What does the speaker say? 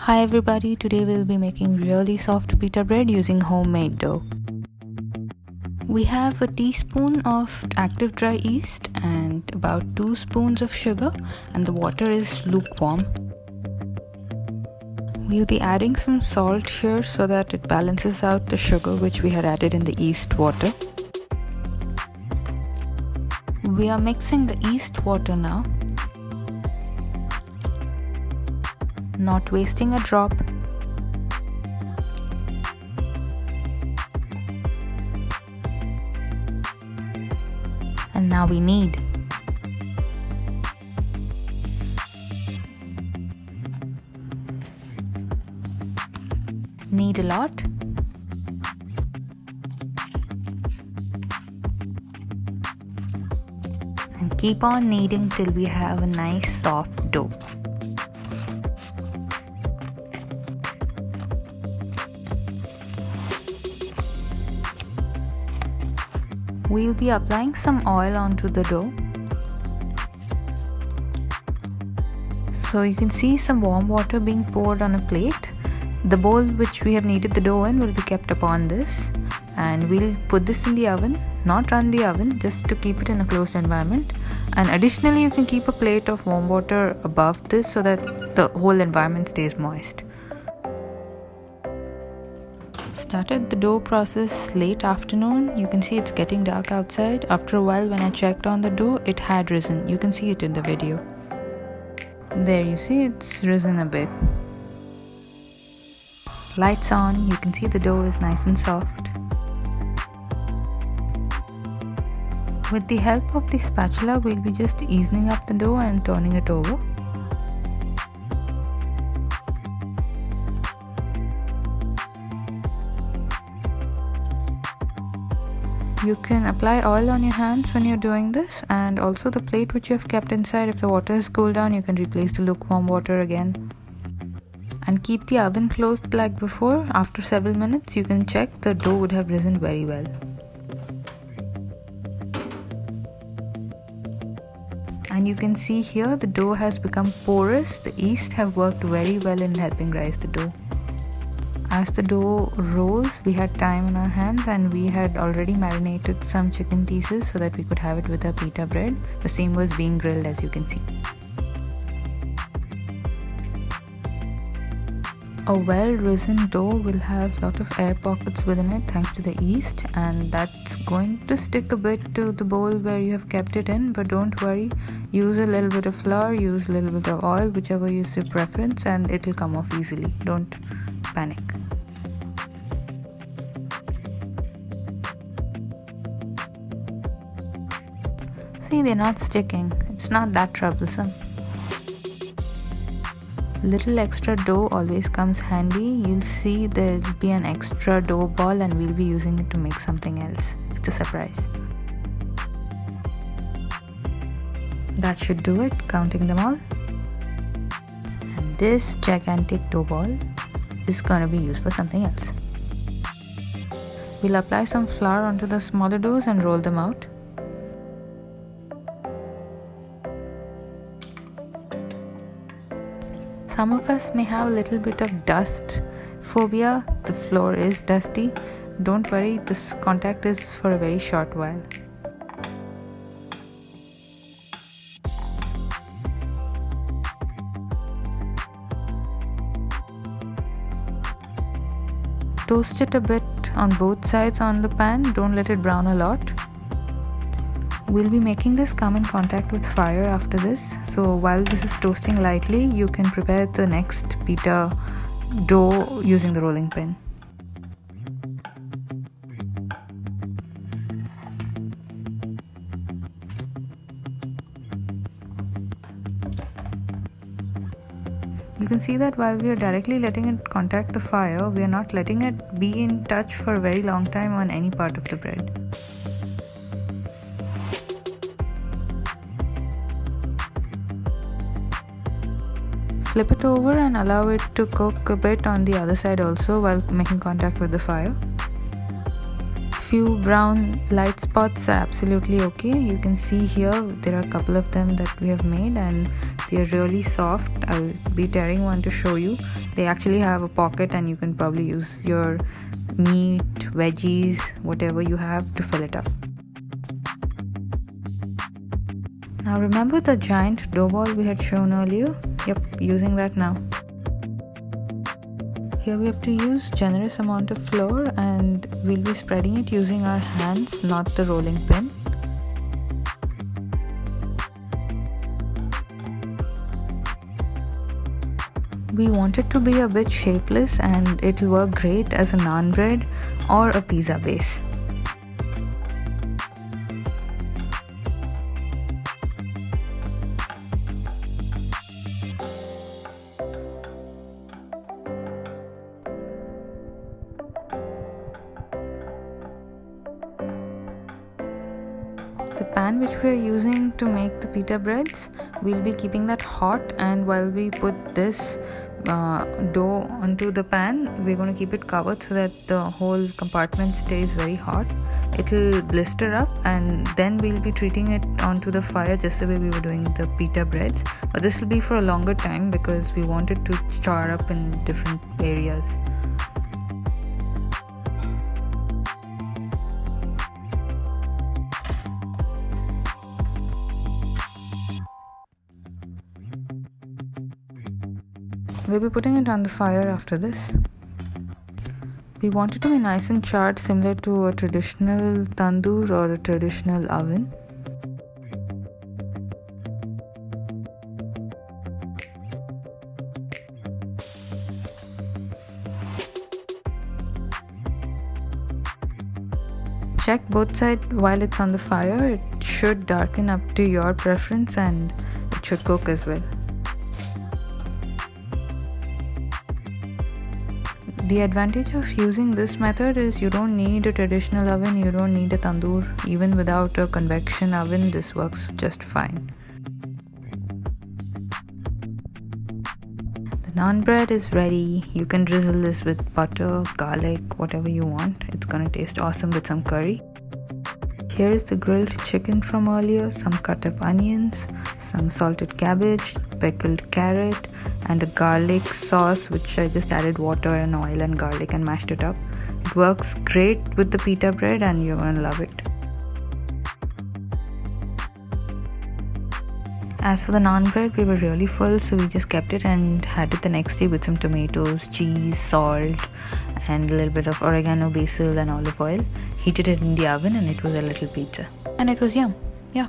Hi everybody, today we'll be making really soft pita bread using homemade dough. We have a teaspoon of active dry yeast and about 2 spoons of sugar, and the water is lukewarm. We'll be adding some salt here so that it balances out the sugar which we had added in the yeast water. We are mixing the yeast water now, not wasting a drop. And now we knead. Knead a lot. And keep on kneading till we have a nice soft dough. We'll be applying some oil onto the dough. So you can see some warm water being poured on a plate. The bowl which we have kneaded the dough in will be kept upon this, and we'll put this in the oven, not run the oven, just to keep it in a closed environment. And additionally, you can keep a plate of warm water above this so that the whole environment stays moist. Started the dough process late afternoon. You can see it's getting dark outside. After a while, when I checked on the dough, it had risen. You can see it in the video. There, you see it's risen a bit. Lights on. You can see the dough is nice and soft. With the help of the spatula, we'll be just easing up the dough and turning it over. You can apply oil on your hands when you're doing this, and also the plate which you have kept inside, if the water has cooled down, you can replace the lukewarm water again. And keep the oven closed like before. After several minutes, you can check the dough would have risen very well. And you can see here the dough has become porous. The yeast have worked very well in helping rise the dough. As the dough rose, we had time in our hands, and we had already marinated some chicken pieces so that we could have it with our pita bread. The same was being grilled, as you can see. A well-risen dough will have a lot of air pockets within it thanks to the yeast, and that's going to stick a bit to the bowl where you have kept it in, but don't worry. Use a little bit of flour, use a little bit of oil, whichever is your preference, and it'll come off easily. Don't panic. See, they're not sticking. It's not that troublesome. Little extra dough always comes handy. You'll see there'll be an extra dough ball, and we'll be using it to make something else. It's a surprise. That should do it, counting them all. And this gigantic dough ball is going to be used for something else. We'll apply some flour onto the smaller doughs and roll them out. Some of us may have a little bit of dust phobia. The floor is dusty. Don't worry, this contact is for a very short while. Toast it a bit on both sides on the pan. Don't let it brown a lot. We'll be making this come in contact with fire after this. So while this is toasting lightly, you can prepare the next pita dough using the rolling pin. You can see that while we are directly letting it contact the fire, we are not letting it be in touch for a very long time on any part of the bread. Flip it over and allow it to cook a bit on the other side also while making contact with the fire. Few brown light spots are absolutely okay. You can see here there are a couple of them that we have made, and they are really soft. I'll be tearing one to show you. They actually have a pocket and you can probably use your meat, veggies, whatever you have to fill it up. Now remember the giant dough ball we had shown earlier? Yep, using that now. Here we have to use generous amount of flour and we'll be spreading it using our hands, not the rolling pin. We want it to be a bit shapeless and it'll work great as a naan bread or a pizza base. The pan which we are using to make the pita breads, we'll be keeping that hot, and while we put this dough onto the pan, we're going to keep it covered so that the whole compartment stays very hot. It'll blister up and then we'll be treating it onto the fire just the way we were doing the pita breads, but this will be for a longer time because we want it to char up in different areas. We'll be putting it on the fire after this. We want it to be nice and charred, similar to a traditional tandoor or a traditional oven. Check both sides while it's on the fire. It should darken up to your preference and it should cook as well. The advantage of using this method is you don't need a traditional oven, you don't need a tandoor. Even without a convection oven, this works just fine. The naan bread is ready. You can drizzle this with butter, garlic, whatever you want. It's gonna taste awesome with some curry. Here is the grilled chicken from earlier, some cut up onions, some salted cabbage, pickled carrot, and a garlic sauce which I just added water and oil and garlic and mashed it up. It works great with the pita bread and you're gonna love it. As for the naan bread, we were really full, so we just kept it and had it the next day with some tomatoes, cheese, salt, and a little bit of oregano, basil and olive oil. Heated it in the oven and it was a little pizza. And it was yum. Yeah.